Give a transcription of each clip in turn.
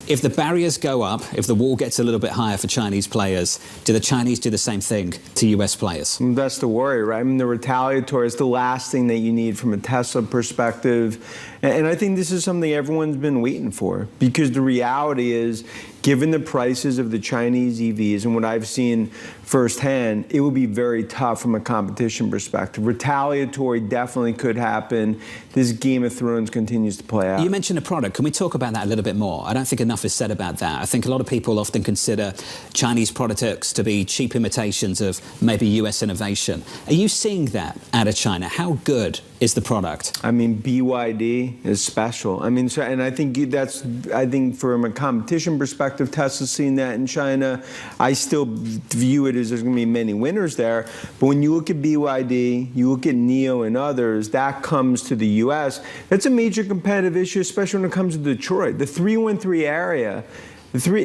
If the barriers go up, if the wall gets a little bit higher for Chinese players, do the Chinese do the same thing to US players? That's the worry, right? I mean, the retaliatory is the last thing that you need from a Tesla perspective. And I think this is something everyone's been waiting for, because the reality is, given the prices of the Chinese EVs and what I've seen firsthand, it would be very tough from a competition perspective. Retaliatory definitely could happen. This Game of Thrones continues to play out. You mentioned a product. Can we talk about that a little bit more? I don't think enough is said about that. I think a lot of people often consider Chinese products to be cheap imitations of maybe US innovation. Are you seeing that out of China? How good is the product? I mean, BYD is special. I mean, and I think from a competition perspective, Tesla's seen that in China. I still view it as there's going to be many winners there. But when you look at BYD, you look at NIO and others, that comes to the U.S. That's a major competitive issue, especially when it comes to Detroit. The 313 area,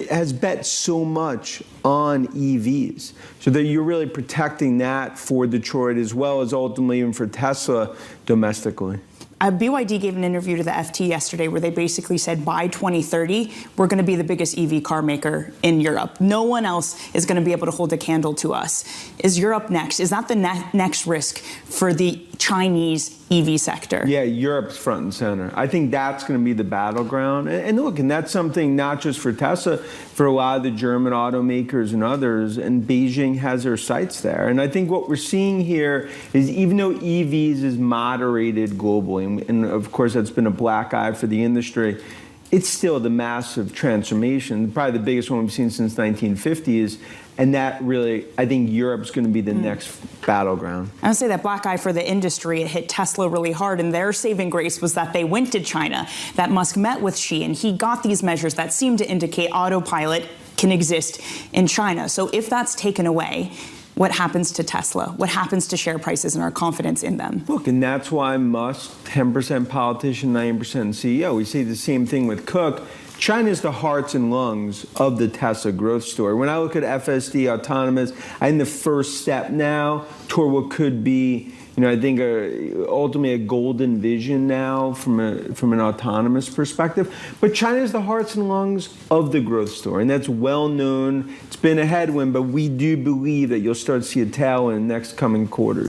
has bet so much on EVs, so that you're really protecting that for Detroit as well as ultimately even for Tesla domestically. BYD gave an interview to the FT yesterday where they basically said by 2030, we're going to be the biggest EV car maker in Europe. No one else is going to be able to hold a candle to us. Is Europe next? Is that the next risk for the Chinese EV sector? Yeah, Europe's front and center. I think that's going to be the battleground. And look, and that's something not just for Tesla, for a lot of the German automakers and others, and Beijing has their sights there. And I think what we're seeing here is, even though EVs is moderated globally, and of course that's been a black eye for the industry, it's still the massive transformation, probably the biggest one we've seen since 1950s. And that really, I think Europe's going to be the next battleground. I would say that black eye for the industry, it hit Tesla really hard, and their saving grace was that they went to China, that Musk met with Xi, and he got these measures that seem to indicate autopilot can exist in China. So if that's taken away, what happens to Tesla? What happens to share prices and our confidence in them? Look, and that's why Musk, 10% politician, 9% CEO. We say the same thing with Cook. China is the hearts and lungs of the Tesla growth story. When I look at FSD, autonomous, I think the first step now toward what could be, I think ultimately a golden vision now from an autonomous perspective. But China is the hearts and lungs of the growth story, and that's well known. It's been a headwind, but we do believe that you'll start to see a tailwind in the next coming quarters.